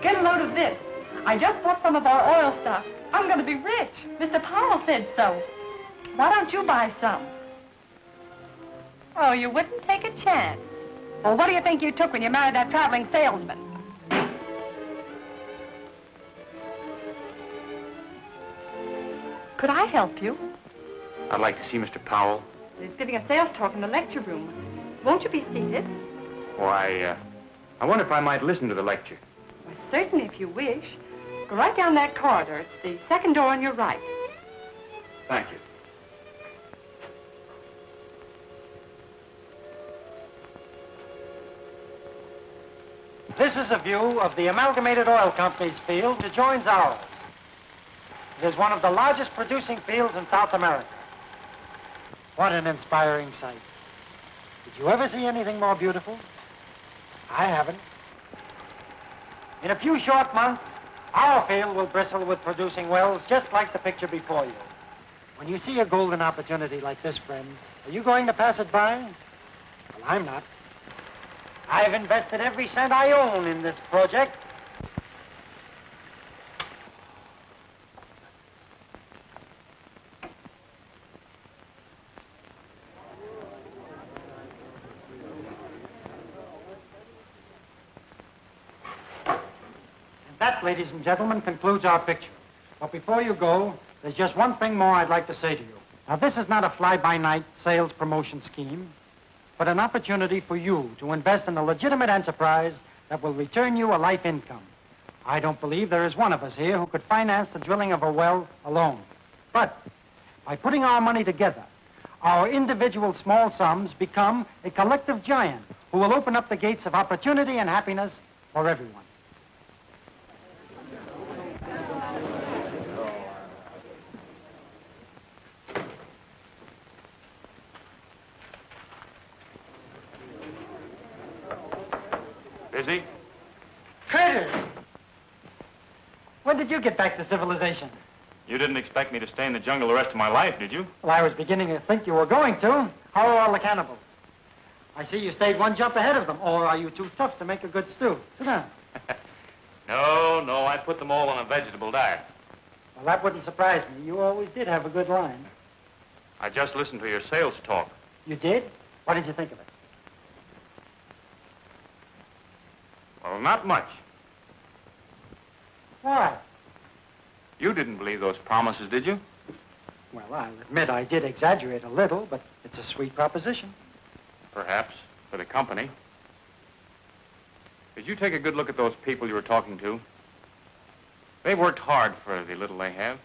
Get a load of this. I just bought some of our oil stuff. I'm going to be rich. Mr. Powell said so. Why don't you buy some? Oh, you wouldn't take a chance. Well, what do you think you took when you married that traveling salesman? Could I help you? I'd like to see Mr. Powell. He's giving a sales talk in the lecture room. Won't you be seated? Why, I wonder if I might listen to the lecture. Well, certainly, if you wish. Go right down that corridor. It's the second door on your right. Thank you. This is a view of the Amalgamated Oil Company's field that joins ours. It is one of the largest producing fields in South America. What an inspiring sight. Did you ever see anything more beautiful? I haven't. In a few short months, our field will bristle with producing wells just like the picture before you. When you see a golden opportunity like this, friends, are you going to pass it by? Well, I'm not. I've invested every cent I own in this project. That, ladies and gentlemen, concludes our picture. But before you go, there's just one thing more I'd like to say to you. Now, this is not a fly-by-night sales promotion scheme, but an opportunity for you to invest in a legitimate enterprise that will return you a life income. I don't believe there is one of us here who could finance the drilling of a well alone. But by putting our money together, our individual small sums become a collective giant who will open up the gates of opportunity and happiness for everyone. Busy? Curtis! When did you get back to civilization? You didn't expect me to stay in the jungle the rest of my life, did you? Well, I was beginning to think you were going to. How are all the cannibals? I see you stayed one jump ahead of them, or are you too tough to make a good stew? Sit down. No, I put them all on a vegetable diet. Well, that wouldn't surprise me. You always did have a good line. I just listened to your sales talk. You did? What did you think of it? Well, not much. Why? You didn't believe those promises, did you? Well, I'll admit I did exaggerate a little, but it's a sweet proposition. Perhaps, for the company. Did you take a good look at those people you were talking to? They've worked hard for the little they have.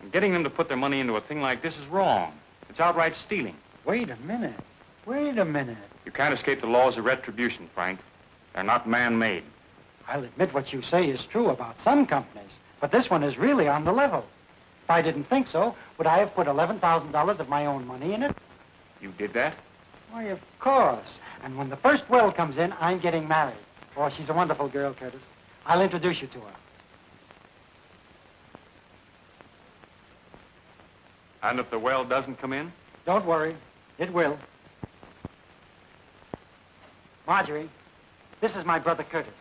And getting them to put their money into a thing like this is wrong. It's outright stealing. Wait a minute. Wait a minute. You can't escape the laws of retribution, Frank. They're not man-made. I'll admit what you say is true about some companies, but this one is really on the level. If I didn't think so, would I have put $11,000 of my own money in it? You did that? Why, of course. And when the first well comes in, I'm getting married. Oh, she's a wonderful girl, Curtis. I'll introduce you to her. And if the well doesn't come in? Don't worry. It will. Marjorie, this is my brother Curtis.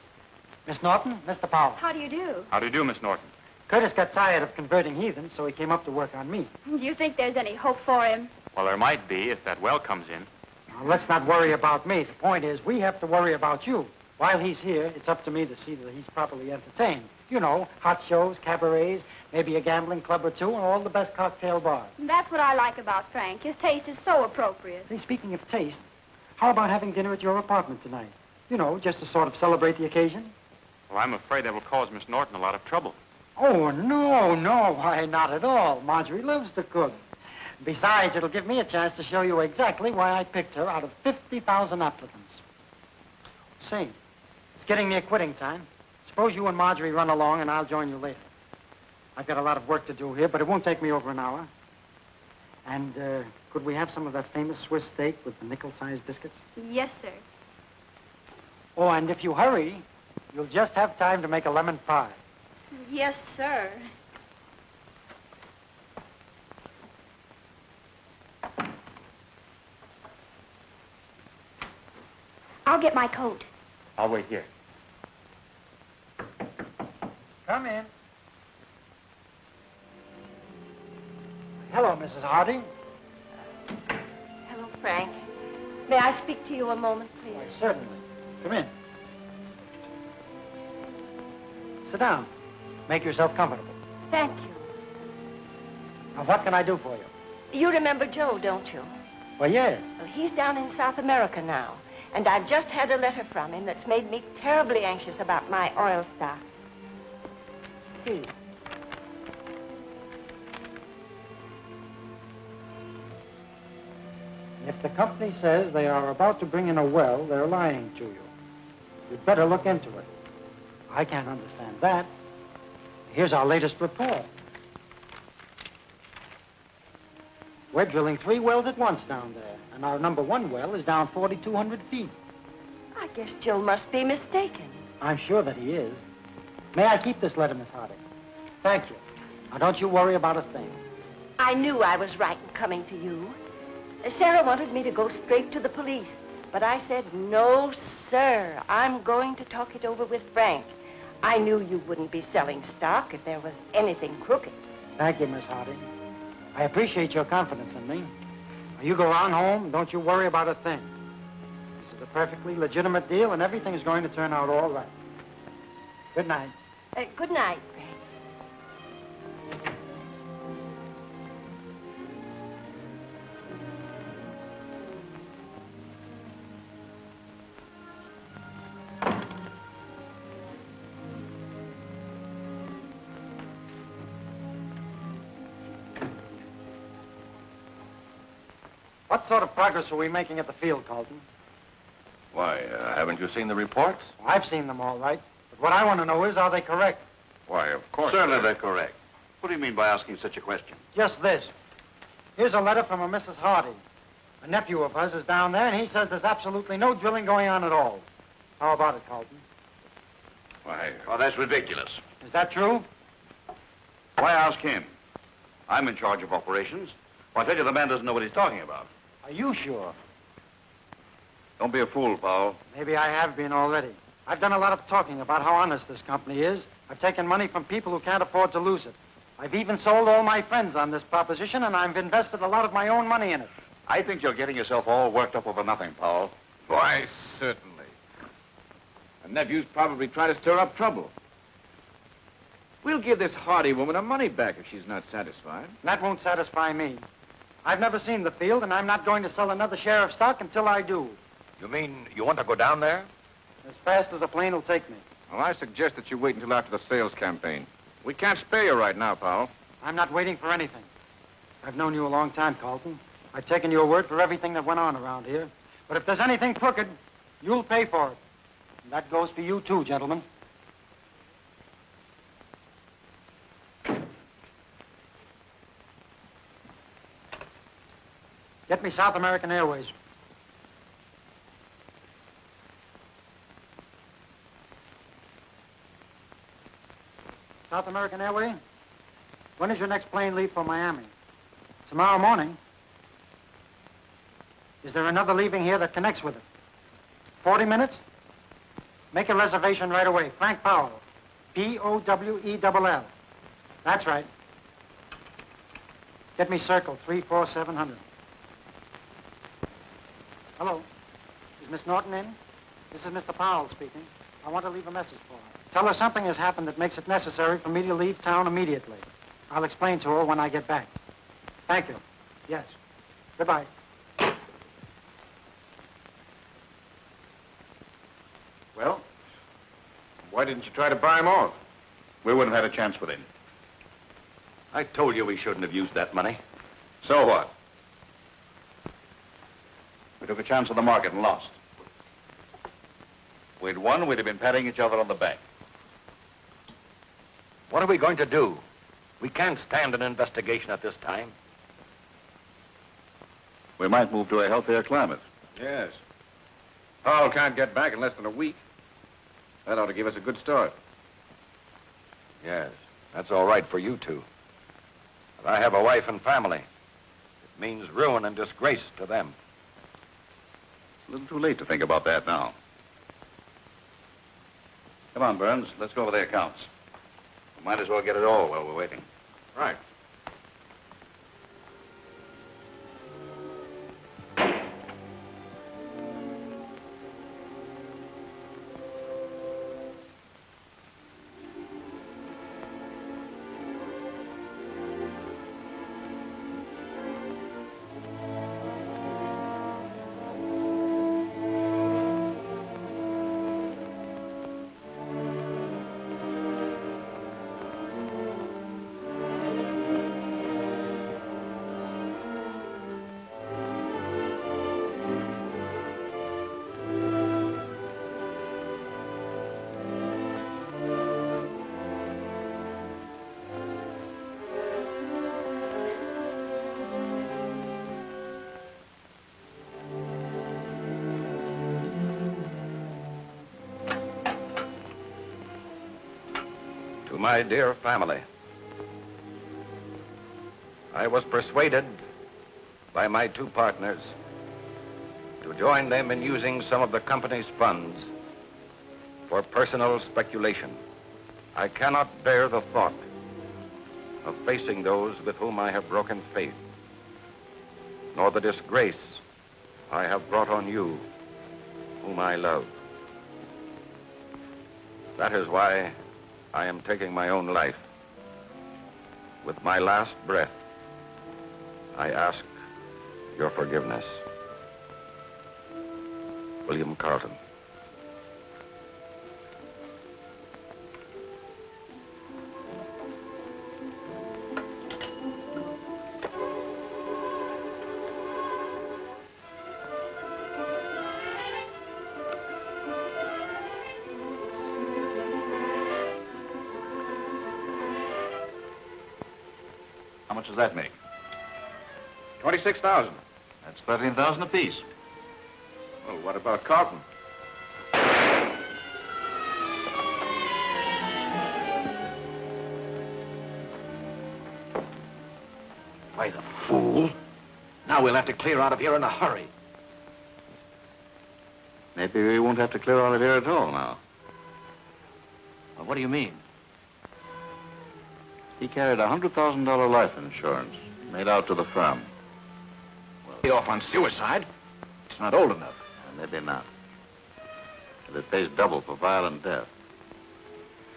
Miss Norton, Mr. Powell. How do you do? How do you do, Miss Norton? Curtis got tired of converting heathens, so he came up to work on me. Do you think there's any hope for him? Well, there might be if that well comes in. Now, let's not worry about me. The point is, we have to worry about you. While he's here, it's up to me to see that he's properly entertained. You know, hot shows, cabarets, maybe a gambling club or two, and all the best cocktail bars. That's what I like about Frank. His taste is so appropriate. Hey, speaking of taste, how about having dinner at your apartment tonight? You know, just to sort of celebrate the occasion. Well, I'm afraid that will cause Miss Norton a lot of trouble. Oh, no, why, not at all. Marjorie loves to cook. Besides, it'll give me a chance to show you exactly why I picked her out of 50,000 applicants. Say, it's getting near quitting time. Suppose you and Marjorie run along and I'll join you later. I've got a lot of work to do here, but it won't take me over an hour. And, could we have some of that famous Swiss steak with the nickel-sized biscuits? Yes, sir. Oh, and if you hurry, you'll just have time to make a lemon pie. Yes, sir. I'll get my coat. I'll wait here. Come in. Hello, Mrs. Hardy. Hello, Frank. May I speak to you a moment, please? Why, certainly. Come in. Sit down. Make yourself comfortable. Thank you. Now, what can I do for you? You remember Joe, don't you? Well, yes. Well, he's down in South America now, and I've just had a letter from him that's made me terribly anxious about my oil stock. Please. If the company says they are about to bring in a well, they're lying to you. You'd better look into it. I can't understand that. Here's our latest report. We're drilling 3 wells at once down there, and our number 1 well is down 4,200 feet. I guess Joe must be mistaken. I'm sure that he is. May I keep this letter, Miss Hardy? Thank you. Now, don't you worry about a thing. I knew I was right in coming to you. Sarah wanted me to go straight to the police, but I said, no, sir. I'm going to talk it over with Frank. I knew you wouldn't be selling stock if there was anything crooked. Thank you, Miss Hardy. I appreciate your confidence in me. Now, you go on home, don't you worry about a thing. This is a perfectly legitimate deal, and everything is going to turn out all right. Good night. Good night, Frank. What sort of progress are we making at the field, Carlton? Why, haven't you seen the reports? I've seen them all right, but what I want to know is, are they correct? Why, of course. Certainly they're correct. What do you mean by asking such a question? Just this. Here's a letter from a Mrs. Hardy. A nephew of hers is down there, and he says there's absolutely no drilling going on at all. How about it, Carlton? Why, Oh, that's ridiculous. Is that true? Why ask him? I'm in charge of operations. Well, I tell you, the man doesn't know what he's talking about. Are you sure? Don't be a fool, Powell. Maybe I have been already. I've done a lot of talking about how honest this company is. I've taken money from people who can't afford to lose it. I've even sold all my friends on this proposition, and I've invested a lot of my own money in it. I think you're getting yourself all worked up over nothing, Powell. why, certainly. The nephew's probably trying to stir up trouble. We'll give this Hardy woman her money back if she's not satisfied. That won't satisfy me. I've never seen the field, and I'm not going to sell another share of stock until I do. You mean you want to go down there? As fast as a plane will take me. Well, I suggest that you wait until after the sales campaign. We can't spare you right now, Powell. I'm not waiting for anything. I've known you a long time, Carlton. I've taken your word for everything that went on around here. But if there's anything crooked, you'll pay for it. And that goes for you, too, gentlemen. Get me South American Airways. South American Airway? When is your next plane leave for Miami? Tomorrow morning. Is there another leaving here that connects with it? 40 minutes? Make a reservation right away. Frank Powell. Powell. That's right. Get me Circle 34700. Hello. Is Miss Norton in? This is Mr. Powell speaking. I want to leave a message for her. Tell her something has happened that makes it necessary for me to leave town immediately. I'll explain to her when I get back. Thank you. Yes. Goodbye. Well, why didn't you try to buy him off? We wouldn't have had a chance with him. I told you we shouldn't have used that money. So what? We took a chance on the market and lost. If we'd won, we'd have been patting each other on the back. What are we going to do? We can't stand an investigation at this time. We might move to a healthier climate. Yes. Powell can't get back in less than a week. That ought to give us a good start. Yes, that's all right for you two. But I have a wife and family. It means ruin and disgrace to them. A little too late to think about that now. Come on, Burns. Let's go over the accounts. Might as well get it all while we're waiting. Right. To my dear family, I was persuaded by my two partners to join them in using some of the company's funds for personal speculation. I cannot bear the thought of facing those with whom I have broken faith, nor the disgrace I have brought on you, whom I love. That is why I am taking my own life. With my last breath, I ask your forgiveness. William Carlton. How much does that make? 26,000. That's 13,000 apiece. Well, what about Carlton? Why, the fool. Now we'll have to clear out of here in a hurry. Maybe we won't have to clear out of here at all now. Well, what do you mean? He carried a $100,000 life insurance made out to the firm. Well, be off on suicide. It's not old enough. Maybe not. But it pays double for violent death.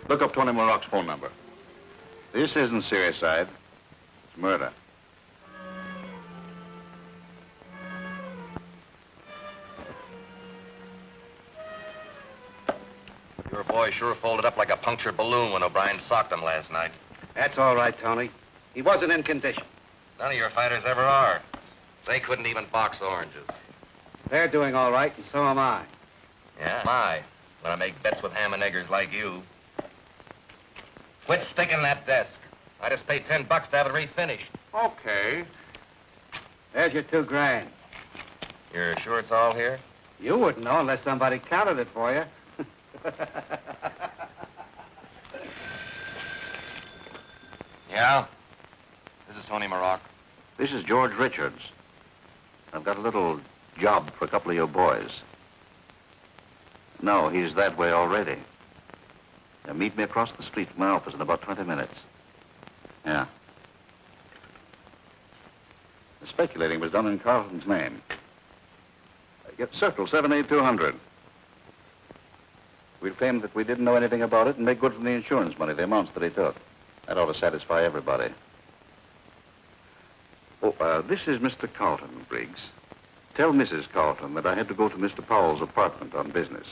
Look up Tony Maroc's phone number. This isn't suicide. It's murder. Your boy sure folded up like a punctured balloon when O'Brien socked him last night. That's all right, Tony. He wasn't in condition. None of your fighters ever are. They couldn't even box oranges. They're doing all right, and so am I. Yeah? My. When I make bets with ham and eggers like you. Quit sticking that desk. I just paid $10 to have it refinished. Okay. There's your $2,000. You're sure it's all here? You wouldn't know unless somebody counted it for you. Yeah? This is Tony Maroc. This is George Richards. I've got a little job for a couple of your boys. No, he's that way already. Now, meet me across the street from my office in about 20 minutes. Yeah. The speculating was done in Carlton's name. Get Circle 78200. We'll claim that we didn't know anything about it and make good from the insurance money, the amounts that he took. That ought to satisfy everybody. Oh, this is Mr. Carlton, Briggs. Tell Mrs. Carlton that I had to go to Mr. Powell's apartment on business.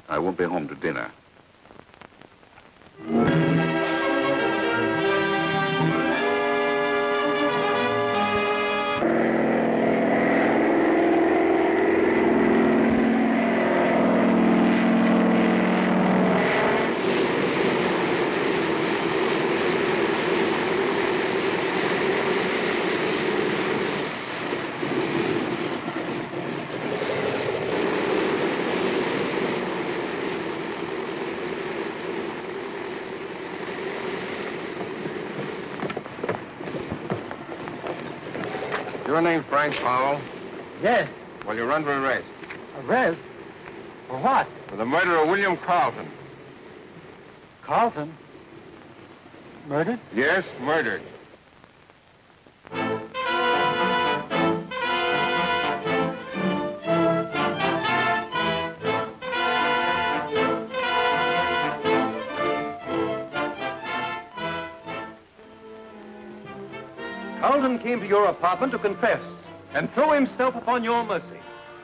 I won't be home to dinner. Your name Frank Powell? Yes. Well, you're under arrest Arrest? For what? for the murder of William Carlton. Carlton? Murdered? Yes, murdered. Carlton came to your apartment to confess and throw himself upon your mercy.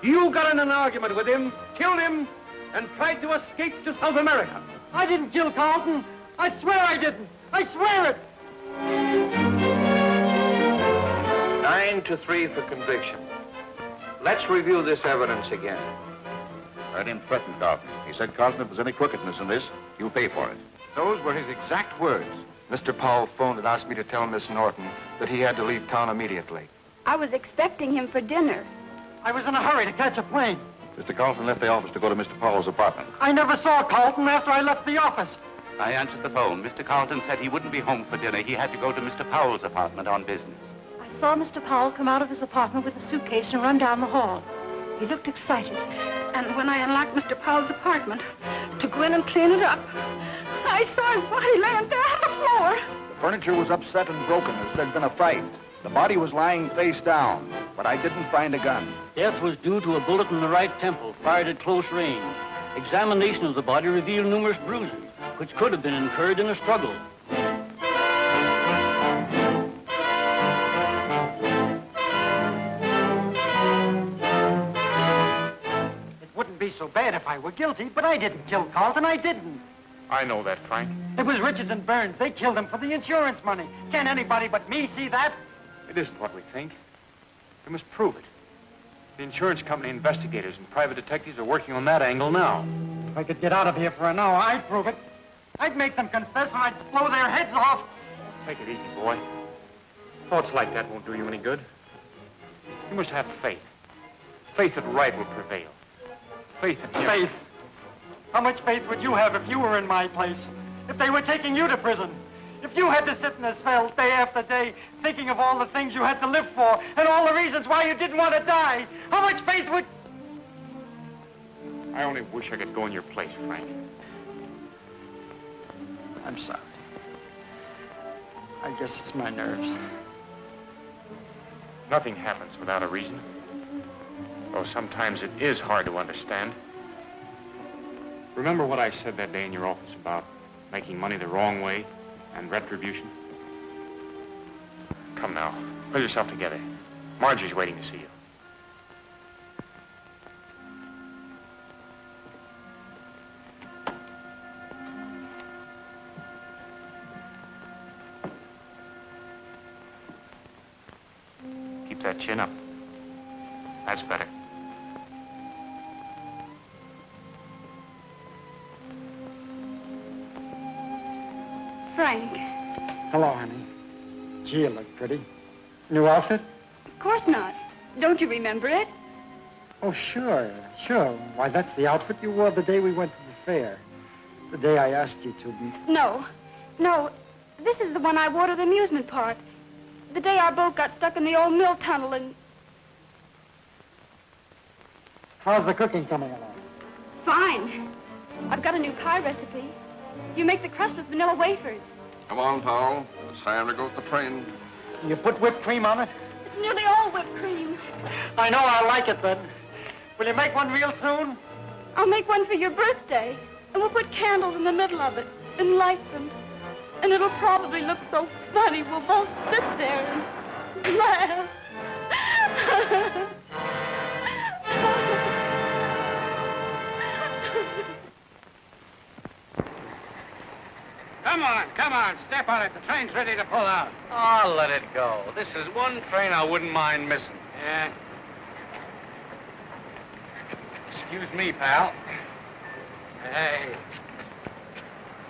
You got in an argument with him, killed him, and tried to escape to South America. I didn't kill Carlton. I swear I didn't. I swear it. 9-3 for conviction. Let's review this evidence again. Heard him threaten Carlton. He said, Carlton, if there's any crookedness in this, you'll pay for it. Those were his exact words. Mr. Powell phoned and asked me to tell Miss Norton that he had to leave town immediately. I was expecting him for dinner. I was in a hurry to catch a plane. Mr. Carlton left the office to go to Mr. Powell's apartment. I never saw Carlton after I left the office. I answered the phone. Mr. Carlton said he wouldn't be home for dinner. He had to go to Mr. Powell's apartment on business. I saw Mr. Powell come out of his apartment with a suitcase and run down the hall. He looked excited. And when I unlocked Mr. Powell's apartment to go in and clean it up, I saw his body laying there on the floor. The furniture was upset and broken as there'd been a fight. The body was lying face down, but I didn't find a gun. Death was due to a bullet in the right temple, fired at close range. Examination of the body revealed numerous bruises, which could have been incurred in a struggle. It wouldn't be so bad if I were guilty, but I didn't kill Carlton. I didn't. I know that, Frank. It was Richards and Burns. They killed him for the insurance money. Can't anybody but me see that? It isn't what we think. We must prove it. The insurance company investigators and private detectives are working on that angle now. If I could get out of here for an hour, I'd prove it. I'd make them confess or I'd blow their heads off. Take it easy, boy. Thoughts like that won't do you any good. You must have faith. Faith that right will prevail. Faith in you. Faith? How much faith would you have if you were in my place? If they were taking you to prison? If you had to sit in a cell day after day thinking of all the things you had to live for and all the reasons why you didn't want to die, how much faith would... I only wish I could go in your place, Frank. I'm sorry. I guess it's my nerves. Nothing happens without a reason. Though sometimes it is hard to understand. Remember what I said that day in your office about making money the wrong way and retribution? Come now, pull yourself together. Margie's waiting to see you. Keep that chin up. That's better. Frank. Hello, honey. Gee, you look pretty. New outfit? Of course not. Don't you remember it? Oh, sure. Why, that's the outfit you wore the day we went to the fair. The day I asked you to be... No. This is the one I wore to the amusement park. The day our boat got stuck in the old mill tunnel and... How's the cooking coming along? Fine. I've got a new pie recipe. You make the crust with vanilla wafers. Come on, Powell. It's time to go to the train. You put whipped cream on it? It's nearly all whipped cream. I know I like it, then. Will you make one real soon? I'll make one for your birthday, and we'll put candles in the middle of it and light them. And it'll probably look so funny we'll both sit there and laugh. Come on, step on it. The train's ready to pull out. Oh, let it go. This is one train I wouldn't mind missing. Yeah. Excuse me, pal. Hey.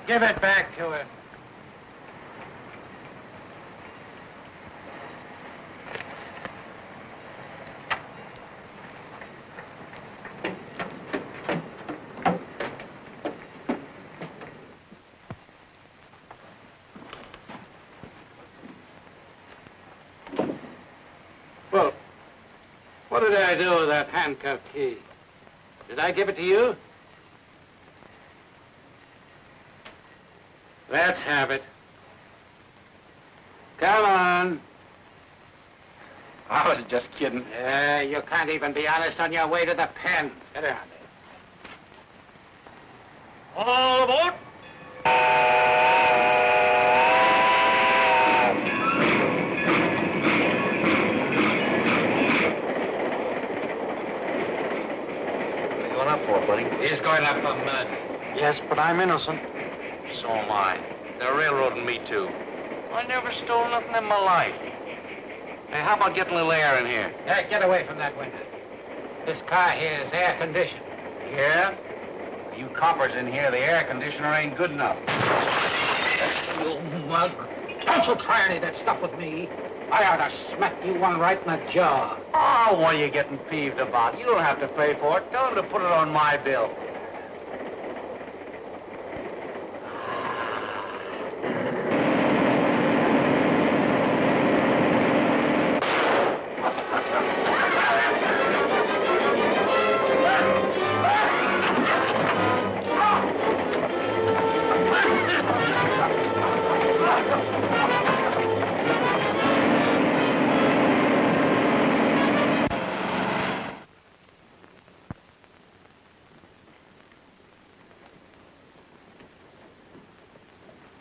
Give it back to her. Well, what did I do with that handcuff key? Did I give it to you? Let's have it. Come on. I was just kidding. You can't even be honest on your way to the pen. Get around there. All aboard! What are you going up for, buddy? He's going up for mud. Yes, but I'm innocent. So am I. They're railroading me, too. I never stole nothing in my life. Hey, how about getting a little air in here? Hey, get away from that window. This car here is air conditioned. Yeah? You coppers in here, the air conditioner ain't good enough. You mug. Don't you try any of that stuff with me. I ought to smack you one right in the jaw. Oh, what are you getting peeved about? You don't have to pay for it. Tell them to put it on my bill.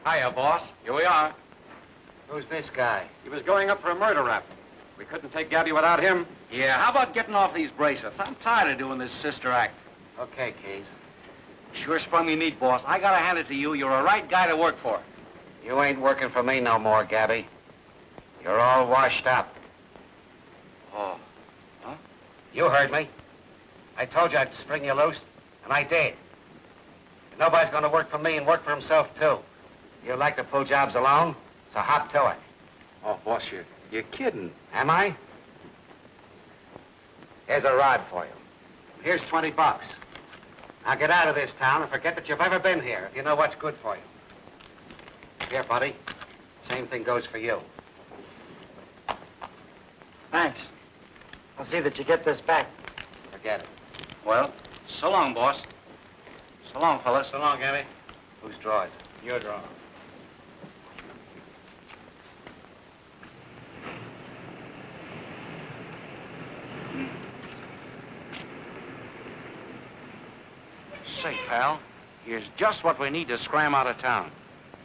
Hiya, boss. Here we are. Who's this guy? He was going up for a murder rap. We couldn't take Gabby without him. Yeah, how about getting off these bracelets? I'm tired of doing this sister act. Okay, Keys. Sure sprung me neat, boss. I gotta hand it to you. You're a right guy to work for. You ain't working for me no more, Gabby. You're all washed up. Oh. Huh? You heard me. I told you I'd spring you loose, and I did. And nobody's gonna work for me and work for himself, too. You like to pull jobs alone, so hop to it. Oh, boss, you're kidding. Am I? Here's a rod for you. Here's 20 bucks. Now get out of this town and forget that you've ever been here, if you know what's good for you. Here, buddy. Same thing goes for you. Thanks. I'll see that you get this back. Forget it. Well, so long, boss. So long, fellas. So long, Gabby. Whose draw is it? Your draw. Say, pal, here's just what we need to scram out of town.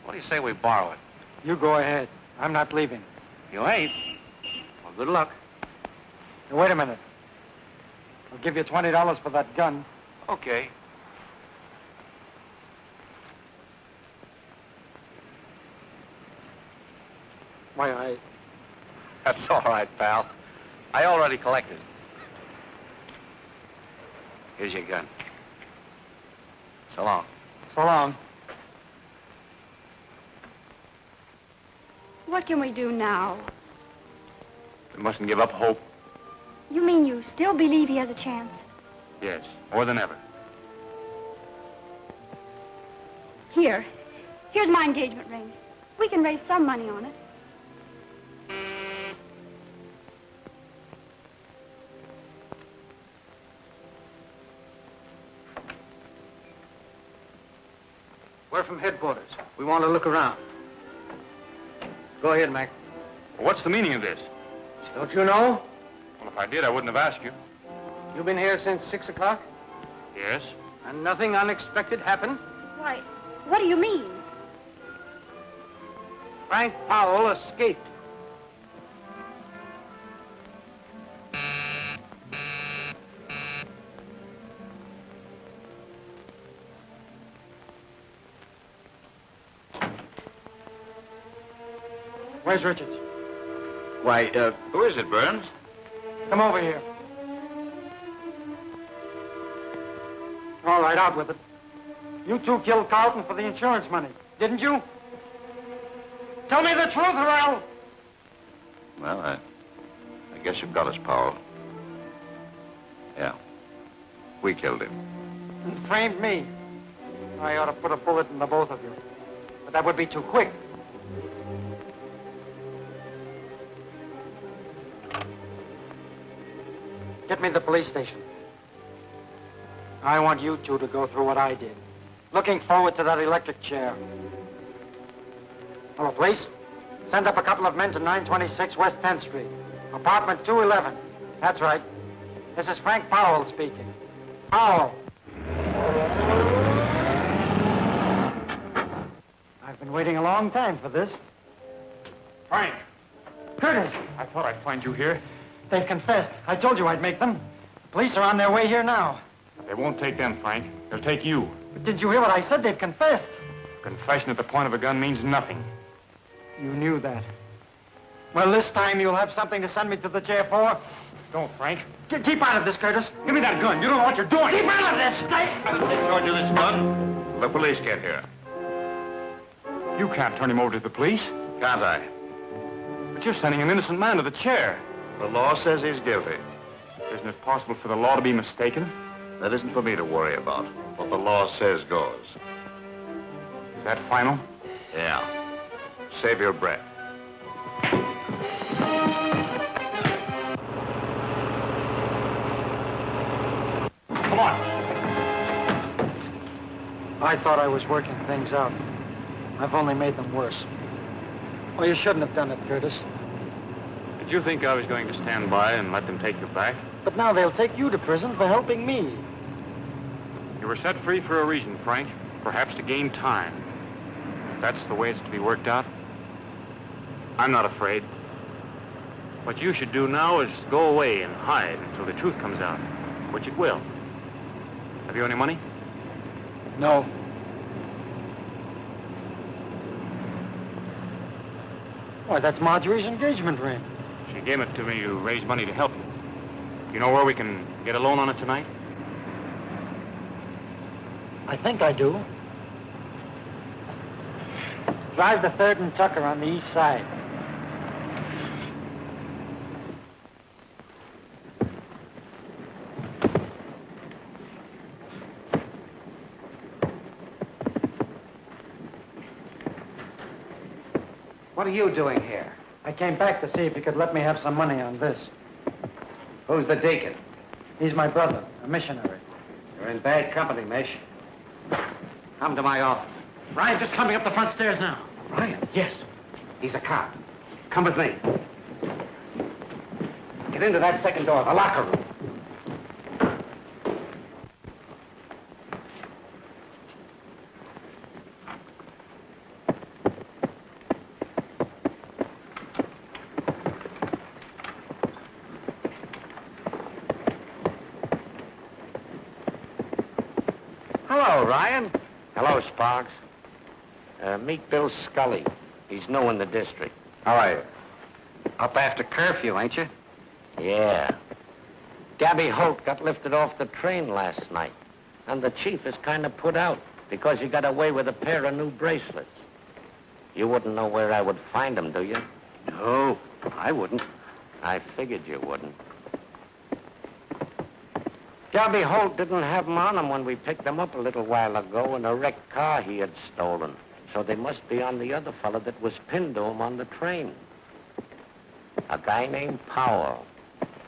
What do you say we borrow it? You go ahead. I'm not leaving. You ain't? Well, good luck. Now, wait a minute. I'll give you $20 for that gun. Okay. Why, That's all right, pal. I already collected. Here's your gun. So long. So long. What can we do now? We mustn't give up hope. You mean you still believe he has a chance? Yes, more than ever. Here's my engagement ring. We can raise some money on it. We're from headquarters. We want to look around. Go ahead, Mac. What's the meaning of this? Don't you know? Well, if I did, I wouldn't have asked you. You've been here since 6 o'clock? Yes? And nothing unexpected happened? Why, what do you mean? Frank Powell escaped. Where's Richards? Why, who is it, Burns? Come over here. All right, out with it. You two killed Carlton for the insurance money, didn't you? Tell me the truth, or I'll... Well, I guess you've got us, Powell. Yeah. We killed him. And framed me. I ought to put a bullet in the both of you. But that would be too quick. Get me to the police station. I want you two to go through what I did. Looking forward to that electric chair. Hello, police? Send up a couple of men to 926 West 10th Street. Apartment 211. That's right. This is Frank Powell speaking. Powell. I've been waiting a long time for this. Frank! Curtis! I thought I'd find you here. They've confessed. I told you I'd make them. The police are on their way here now. They won't take them, Frank. They'll take you. But did you hear what I said? They've confessed. Confession at the point of a gun means nothing. You knew that. Well, this time you'll have something to send me to the jail for. Don't, Frank. Keep out of this, Curtis. Give me that gun. You don't know what you're doing. Keep out of this! They charge you this gun? The police get here. You can't turn him over to the police. Can't I? But you're sending an innocent man to the chair. The law says he's guilty. Isn't it possible for the law to be mistaken? That isn't for me to worry about. What the law says goes. Is that final? Yeah. Save your breath. Come on. I thought I was working things out. I've only made them worse. Well, you shouldn't have done it, Curtis. Did you think I was going to stand by and let them take you back? But now they'll take you to prison for helping me. You were set free for a reason, Frank. Perhaps to gain time. If that's the way it's to be worked out, I'm not afraid. What you should do now is go away and hide until the truth comes out, which it will. Have you any money? No. Why, that's Marjorie's engagement ring. She gave it to me to raise money to help you. You know where we can get a loan on it tonight? I think I do. Drive the 3rd and Tucker on the east side. What are you doing here? I came back to see if you could let me have some money on this. Who's the deacon? He's my brother, a missionary. You're in bad company, Mish. Come to my office. Ryan's just coming up the front stairs now. Ryan? Yes. He's a cop. Come with me. Get into that second door, the locker room. Hello, Ryan. Hello, Sparks. Meet Bill Scully. He's new in the district. How are you? Up after curfew, ain't you? Yeah. Gabby Holt got lifted off the train last night. And the chief is kind of put out because he got away with a pair of new bracelets. You wouldn't know where I would find them, do you? No, I wouldn't. I figured you wouldn't. Gabby Holt didn't have them on him when we picked them up a little while ago in a wrecked car he had stolen. So they must be on the other fella that was pinned to him on the train. A guy named Powell.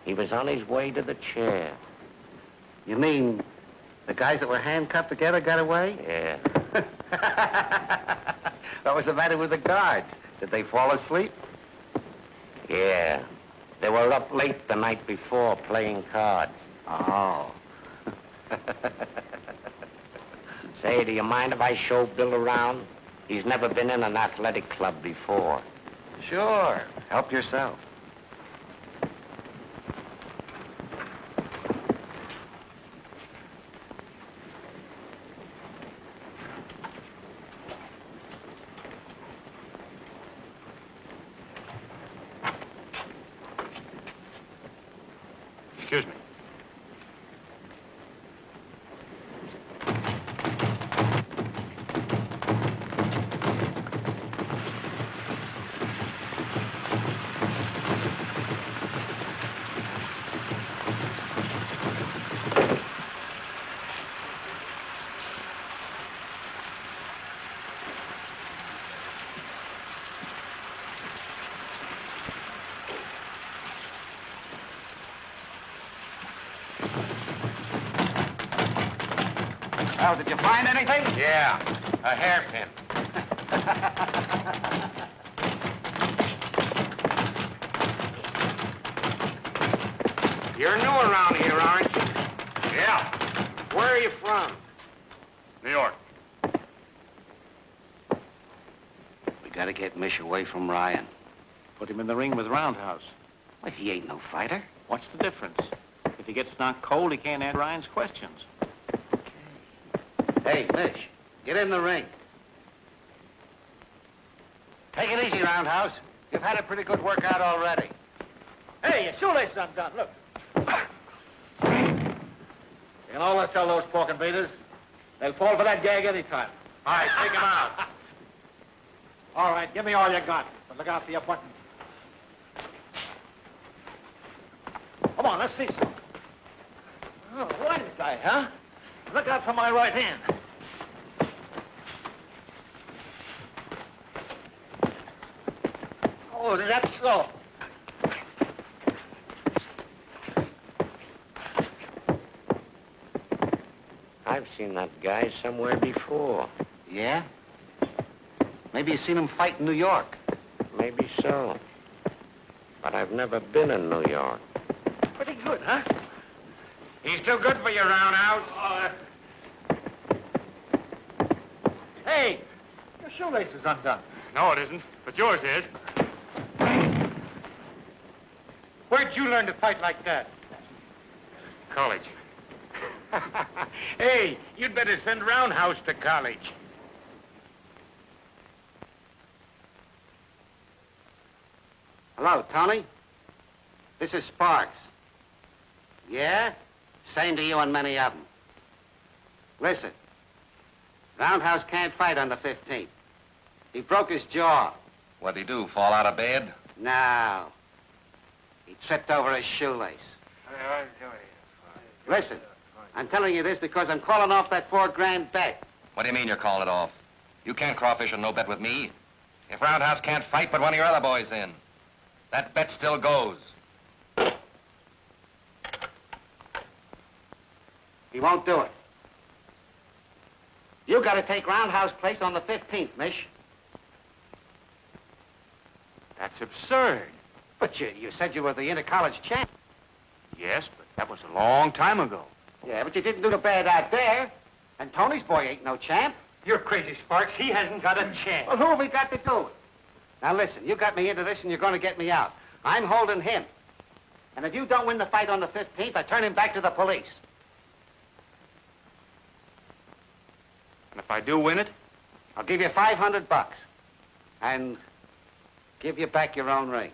He was on his way to the chair. You mean the guys that were handcuffed together got away? Yeah. What was the matter with the guards? Did they fall asleep? Yeah. They were up late the night before playing cards. Oh. Say, do you mind if I show Bill around? He's never been in an athletic club before. Sure. Help yourself. Excuse me. Well, did you find anything? Yeah, a hairpin. Gotta get Mish away from Ryan. Put him in the ring with Roundhouse. Well, he ain't no fighter. What's the difference? If he gets knocked cold, he can't answer Ryan's questions. Hey, Mish, get in the ring. Take it easy, Roundhouse. You've had a pretty good workout already. Hey, your shoelaces undone. Look. You know, let's tell those pork and beaters. They'll fall for that gag any time. All right, take him out. All right, give me all you got, but look out for your buttons. Come on, let's see. Oh, wise guy, huh? Look out for my right hand. Oh, is that so? I've seen that guy somewhere before. Yeah? Maybe you seen him fight in New York. Maybe so. But I've never been in New York. Pretty good, huh? He's too good for you, Roundhouse. Hey, your shoelace is undone. No, it isn't, but yours is. Where'd you learn to fight like that? College. Hey, you'd better send Roundhouse to college. Hello, Tony. This is Sparks. Yeah? Same to you and many of them. Listen, Roundhouse can't fight on the 15th. He broke his jaw. What'd he do, fall out of bed? No. He tripped over his shoelace. Listen, I'm telling you this because I'm calling off that $4,000 bet. What do you mean you're calling it off? You can't crawfish on no bet with me. If Roundhouse can't fight, put one of your other boys in. That bet still goes. He won't do it. You got to take Roundhouse place on the 15th, Mish. That's absurd. But you said you were the inter-college champ. Yes, but that was a long time ago. Yeah, but you didn't do the bad out there. And Tony's boy ain't no champ. You're crazy, Sparks. He hasn't got a chance. Well, who have we got to do it? Now, listen, you got me into this and you're going to get me out. I'm holding him. And if you don't win the fight on the 15th, I turn him back to the police. And if I do win it? I'll give you $500. And give you back your own ring.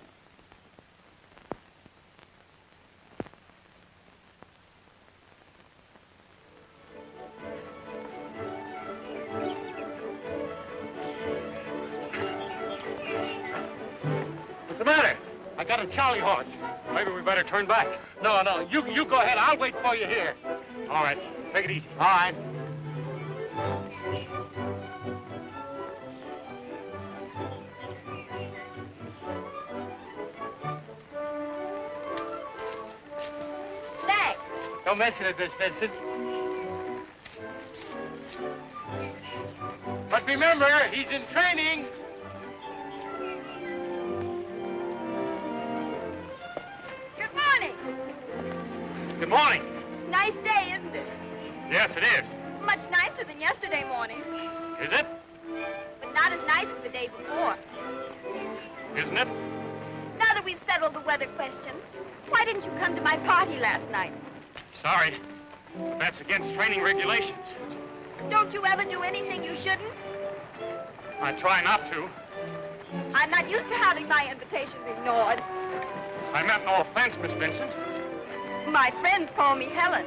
What's the matter? I got a Charlie horse. Maybe we better turn back. No, you go ahead. I'll wait for you here. All right, take it easy. All right. Thanks. Don't mention it, Miss Vincent. But remember, he's in training. Good morning. Good morning. Nice day, isn't it? Yes, it is. Much nicer than yesterday morning. Is it? But not as nice as the day before. Isn't it? Now that we've settled the weather question, why didn't you come to my party last night? Sorry, but that's against training regulations. Don't you ever do anything you shouldn't? I try not to. I'm not used to having my invitations ignored. I meant no offense, Miss Vincent. My friends call me Helen.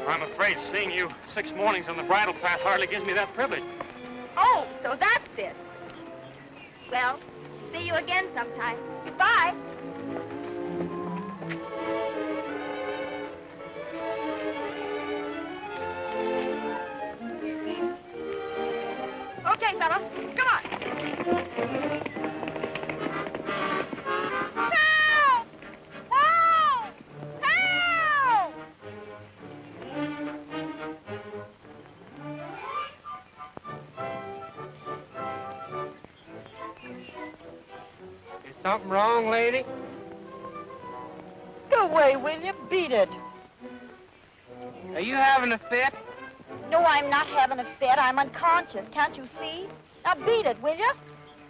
I'm afraid seeing you 6 mornings on the bridle path hardly gives me that privilege. Oh, so that's it. Well, see you again sometime. Goodbye. Okay, fella, come on. Help! Whoa! Help! Is something wrong, lady? Go away, will you? Beat it. Are you having a fit? No, I'm not having a fit. I'm unconscious. Can't you see? Now beat it, will you?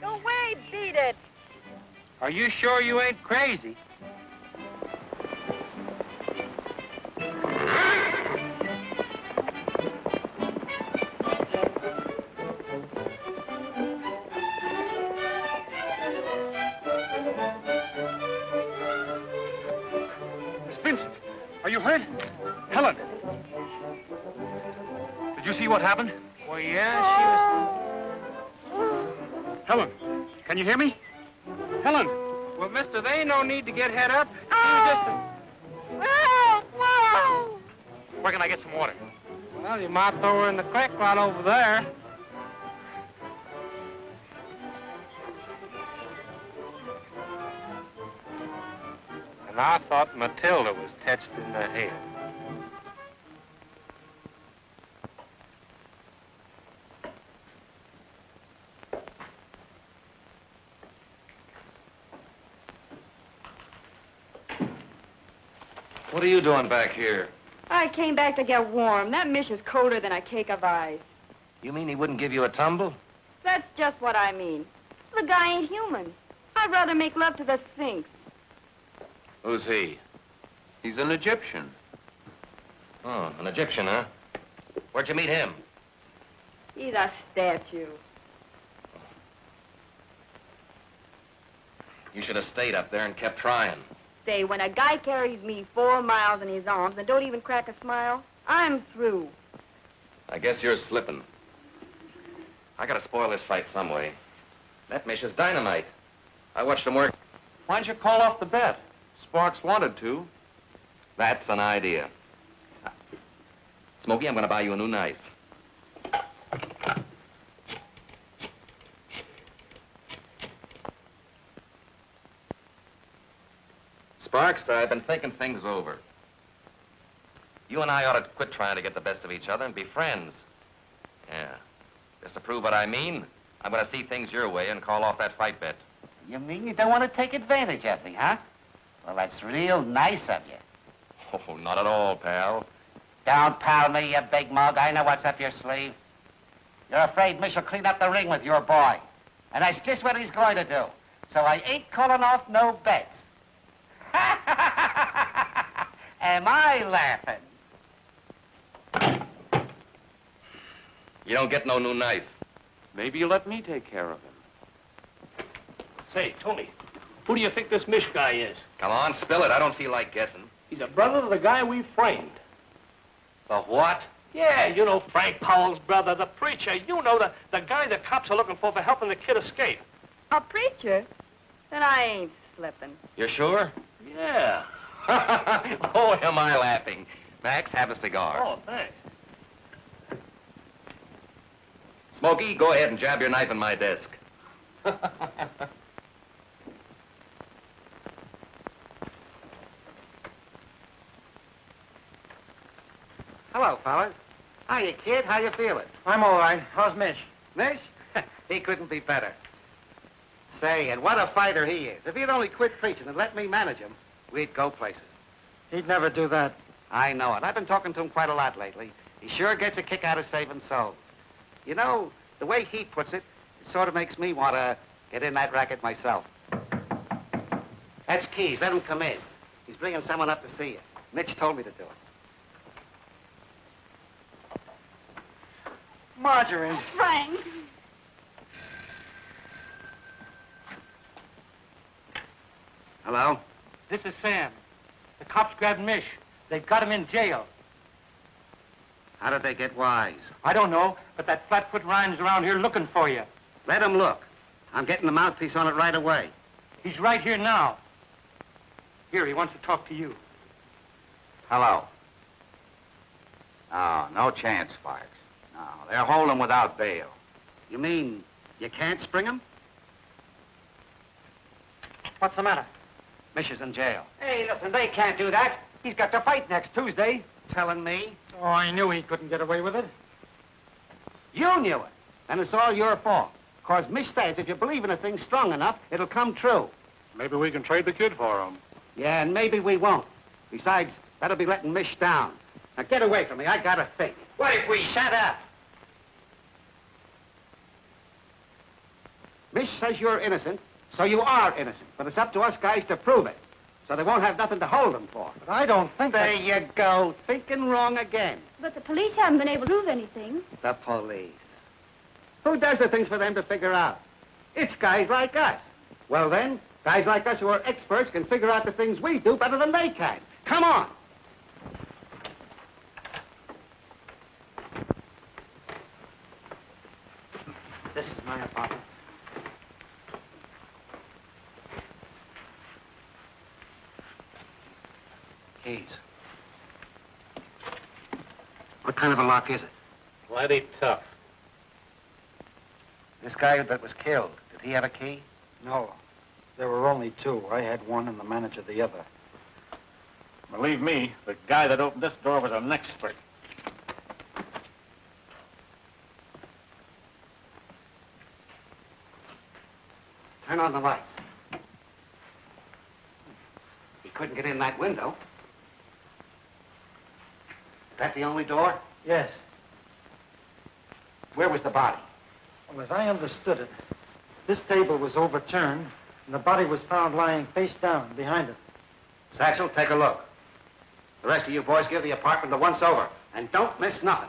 Go away, beat it. Are you sure you ain't crazy? Miss Vincent, are you hurt? Helen! Did you see what happened? Well, yeah, Helen, can you hear me? Helen! Well, mister, there ain't no need to get head up. Whoa! Where can I get some water? Well, you might throw her in the creek right over there. And I thought Matilda was touched in the head. What are you doing back here? I came back to get warm. That mish is colder than a cake of ice. You mean he wouldn't give you a tumble? That's just what I mean. The guy ain't human. I'd rather make love to the Sphinx. Who's he? He's an Egyptian. Oh, an Egyptian, huh? Where'd you meet him? He's a statue. You should have stayed up there and kept trying. Say, when a guy carries me 4 miles in his arms and don't even crack a smile, I'm through. I guess you're slipping. I gotta spoil this fight some way. That mish is dynamite. I watched him work. Why'd you call off the bet? Sparks wanted to. That's an idea. Smokey, I'm gonna buy you a new knife. Sparks, I've been thinking things over. You and I ought to quit trying to get the best of each other and be friends. Yeah. Just to prove what I mean, I'm going to see things your way and call off that fight bet. You mean you don't want to take advantage of me, huh? Well, that's real nice of you. Oh, not at all, pal. Don't pal me, you big mug. I know what's up your sleeve. You're afraid Mish will clean up the ring with your boy. And that's just what he's going to do. So I ain't calling off no bets. Am I laughing? You don't get no new knife. Maybe you let me take care of him. Say, Tony, who do you think this Mish guy is? Come on, spill it. I don't feel like guessing. He's a brother of the guy we framed. The what? Yeah, you know Frank Powell's brother, the preacher. You know, the guy the cops are looking for helping the kid escape. A preacher? Then I ain't slipping. You're sure? Yeah. Oh, am I laughing? Max, have a cigar. Oh, thanks. Smokey, go ahead and jab your knife in my desk. Hello, fellas. Hiya, kid. How you feeling? I'm all right. How's Mish? Mish? He couldn't be better. Say, and what a fighter he is. If he'd only quit preaching and let me manage him, we'd go places. He'd never do that. I know it. I've been talking to him quite a lot lately. He sure gets a kick out of saving souls. You know, the way he puts it, it sort of makes me want to get in that racket myself. That's Keys. Let him come in. He's bringing someone up to see you. Mitch told me to do it. Marjorie. Frank. Hello? This is Sam. The cops grabbed Mish. They've got him in jail. How did they get wise? I don't know, but that flatfoot Ryan's around here looking for you. Let him look. I'm getting the mouthpiece on it right away. He's right here now. Here, he wants to talk to you. Hello. Oh, no chance, Sparks. No, they're holding without bail. You mean you can't spring him? What's the matter? Mish is in jail. Hey, listen, they can't do that. He's got to fight next Tuesday. Telling me? Oh, I knew he couldn't get away with it. You knew it. And it's all your fault. Because Mish says if you believe in a thing strong enough, it'll come true. Maybe we can trade the kid for him. Yeah, and maybe we won't. Besides, that'll be letting Mish down. Now get away from me. I gotta think. What if we... Shut up. Mish says you're innocent, so you are innocent. But it's up to us guys to prove it. So they won't have nothing to hold them for. But I don't think There you go, thinking wrong again. But the police haven't been able to prove anything. The police. Who does the things for them to figure out? It's guys like us. Well then, guys like us who are experts can figure out the things we do better than they can. Come on. This is my apartment. Keys. What kind of a lock is it? Plenty tough. This guy that was killed, did he have a key? No. There were only two. I had one and the manager the other. Believe me, the guy that opened this door was an expert. Turn on the lights. He couldn't get in that window. Is that the only door? Yes. Where was the body? Well, as I understood it, this table was overturned, and the body was found lying face down behind it. Satchel, take a look. The rest of you boys give the apartment a once-over, and don't miss nothing.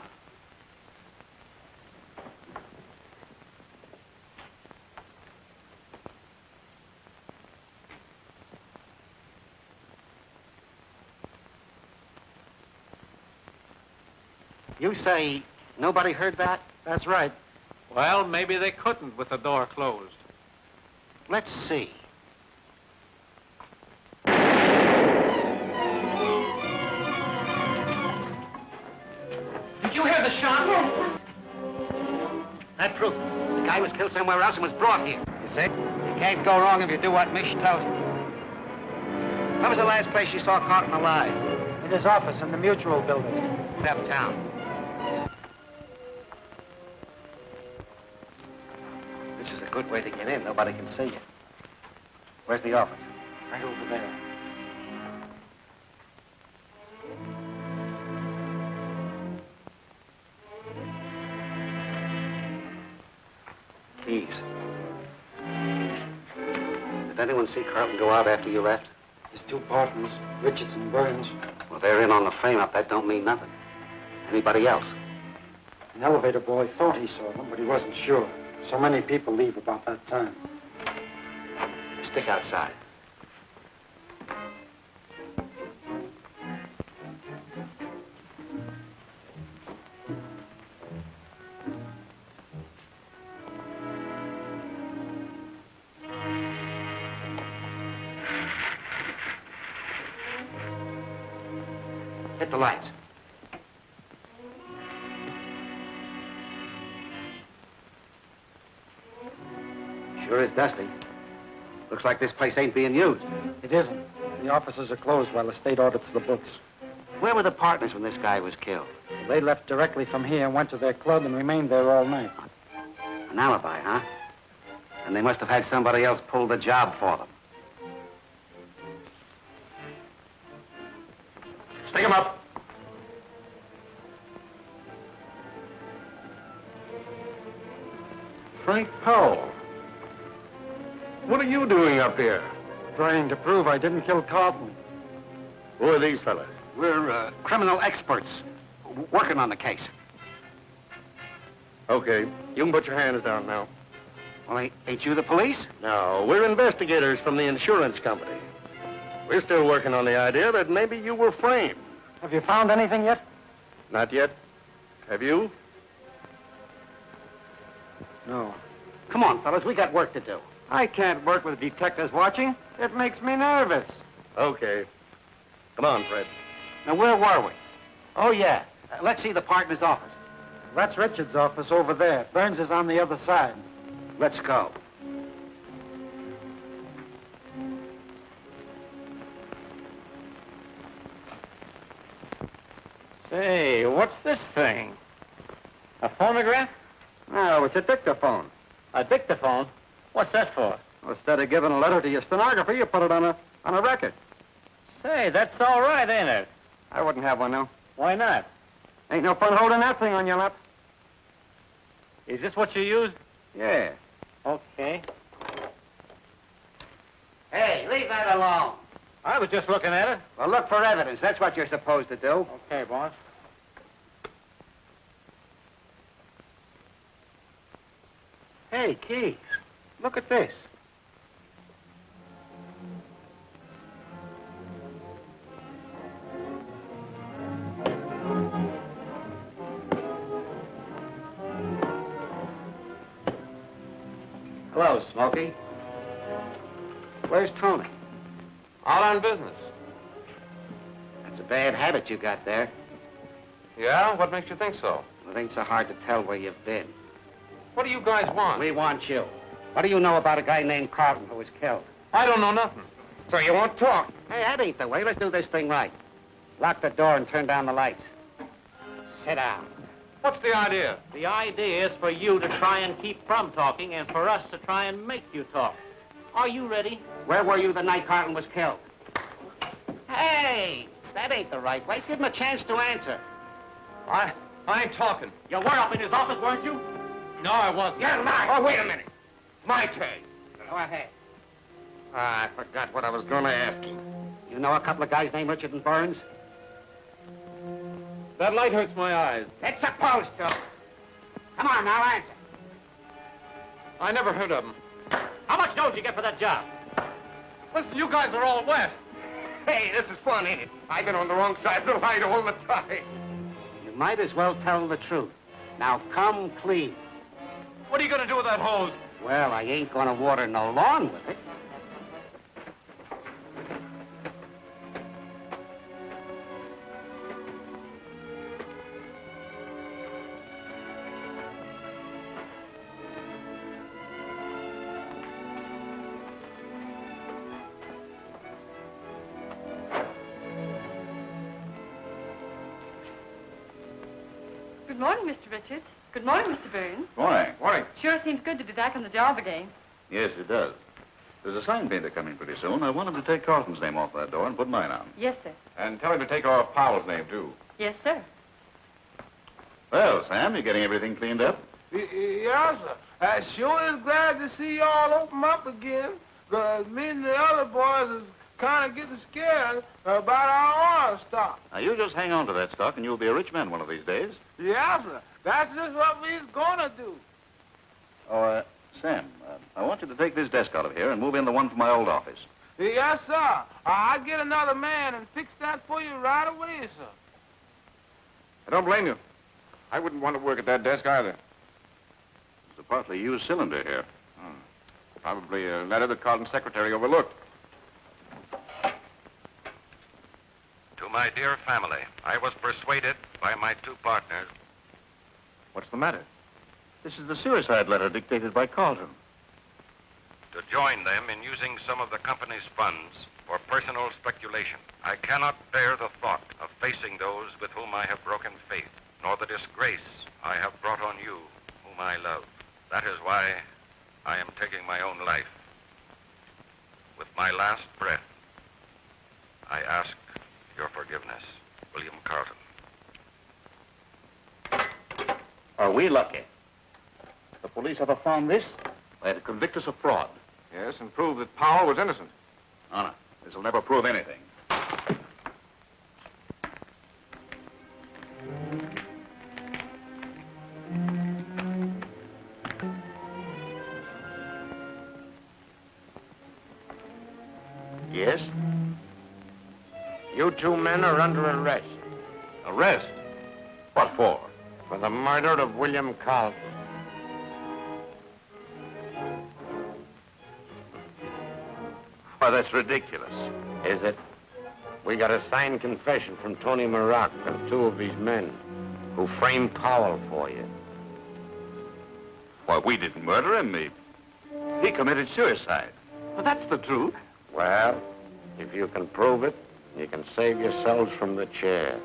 You say nobody heard that? That's right. Well, maybe they couldn't with the door closed. Let's see. Did you hear the shot? Yes. That proves it. The guy was killed somewhere else and was brought here. You see? You can't go wrong if you do what Mish tells you. When was the last place you saw Carlton alive? In his office in the Mutual building. Uptown. Which is a good way to get in. Nobody can see you. Where's the office? Right over there. Keys. Did anyone see Carlton go out after you left? His two partners, Richards and Burns. Well, they're in on the frame-up. That don't mean nothing. Anybody else? An elevator boy thought he saw them, but he wasn't sure. So many people leave about that time. Stick outside. Hit the lights. Sure is dusty. Looks like this place ain't being used. It isn't. The offices are closed while the state audits the books. Where were the partners when this guy was killed? They left directly from here and went to their club and remained there all night. An alibi, huh? And they must have had somebody else pull the job for them. Stick him up. Frank Powell. What are you doing up here? Trying to prove I didn't kill Carlton. Who are these fellas? We're criminal experts working on the case. Okay, you can put your hands down now. Well, ain't you the police? No, we're investigators from the insurance company. We're still working on the idea that maybe you were framed. Have you found anything yet? Not yet. Have you? No. Come on, fellas, we got work to do. I can't work with detectives watching. It makes me nervous. Okay. Come on, Fred. Now, where were we? Oh, yeah. Let's see the partner's office. That's Richards' office over there. Burns is on the other side. Let's go. Say, what's this thing? A phonograph? No, it's a dictaphone. A dictaphone? What's that for? Well, instead of giving a letter to your stenographer, you put it on a record. Say, that's all right, ain't it? I wouldn't have one, no. Why not? Ain't no fun holding that thing on your lap. Is this what you used? Yeah. Okay. was just looking at it. Well, look for evidence. That's what you're supposed to do. Okay, boss. Hey, Keith, look at this. Hello, Smokey. Where's Tony? Out on business. That's a bad habit you got there. Yeah? What makes you think so? It ain't so hard to tell where you've been. What do you guys want? We want you. What do you know about a guy named Carlton who was killed? I don't know nothing. So you won't talk? Hey, that ain't the way. Let's do this thing right. Lock the door and turn down the lights. Sit down. What's the idea? The idea is for you to try and keep from talking and for us to try and make you talk. Are you ready? Where were you the night Carlton was killed? Hey, that ain't the right way. Give him a chance to answer. I ain't talking. You were up in his office, weren't you? No, I wasn't. You're lying. Oh, wait a minute. My turn. Go ahead. I forgot what I was going to ask him. You know a couple of guys named Richard and Burns? That light hurts my eyes. It's supposed to. Come on, now, answer. I never heard of them. How much dough did you get for that job? Listen, you guys are all wet. Hey, this is fun, ain't it? I've been on the wrong side of the light all the time. You might as well tell the truth. Now, come clean. What are you going to do with that hose? Well, I ain't going to water no lawn with it. Good morning, Mr. Richards. Good morning, Mr. Burns. Morning. Morning. Sure seems good to be back on the job again. Yes, it does. There's a sign painter coming pretty soon. I want him to take Carlton's name off that door and put mine on. Yes, sir. And tell him to take off Powell's name, too. Yes, sir. Well, Sam, you getting everything cleaned up? Yes, sir. I sure is glad to see y'all open up again. Because me and the other boys is kind of getting scared about our oil stock. Now, you just hang on to that stock and you'll be a rich man one of these days. Yes, sir. That's just what we's gonna do. Oh, Sam, I want you to take this desk out of here and move in the one from my old office. Yes, sir. I'll get another man and fix that for you right away, sir. I don't blame you. I wouldn't want to work at that desk either. There's a partly used cylinder here. Probably a letter that Carlton's secretary overlooked. To my dear family, I was persuaded by my two partners. What's the matter? This is the suicide letter dictated by Carlton. To join them in using some of the company's funds for personal speculation. I cannot bear the thought of facing those with whom I have broken faith, nor the disgrace I have brought on you, whom I love. That is why I am taking my own life. With my last breath, I ask your forgiveness, William Carlton. Are we lucky? The police ever found this? They had to convict us of fraud. Yes, and prove that Powell was innocent. No, this will never prove anything. Yes? You two men are under arrest. Arrest? What for? For the murder of William Carlton. Why, that's ridiculous. Is it? We got a signed confession from Tony Maroc of two of his men who framed Powell for you. Why, we didn't murder him. He committed suicide. Well, that's the truth. Well, if you can prove it, you can save yourselves from the chair.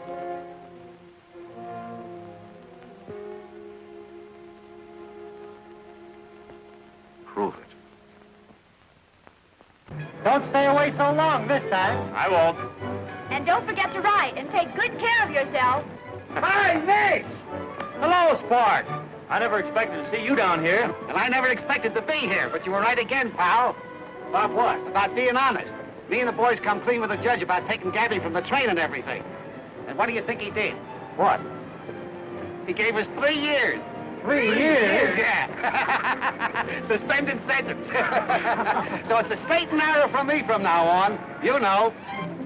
Prove it. Don't stay away so long this time. I won't. And don't forget to write and take good care of yourself. Hi, Mitch! Hello, Sparks. I never expected to see you down here. And I never expected to be here, but you were right again, pal. About what? About being honest. Me and the boys come clean with the judge about taking Gabby from the train and everything. And what do you think he did? What? He gave us 3 years. 3 years? Yeah. Suspended sentence. So it's a straight and narrow from me from now on. You know,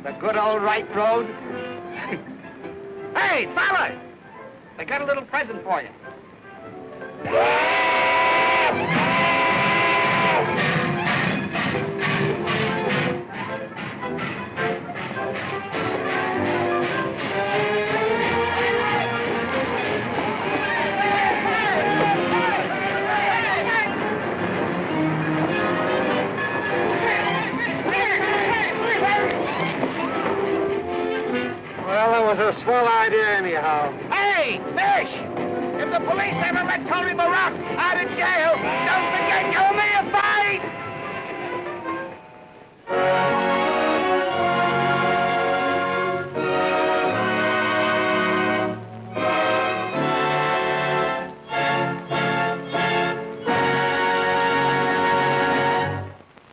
the good old right road. Hey, fella! I got a little present for you. Well, it was a swell idea anyhow. Hey, Fish! If the police ever let Tony Maroc out of jail, don't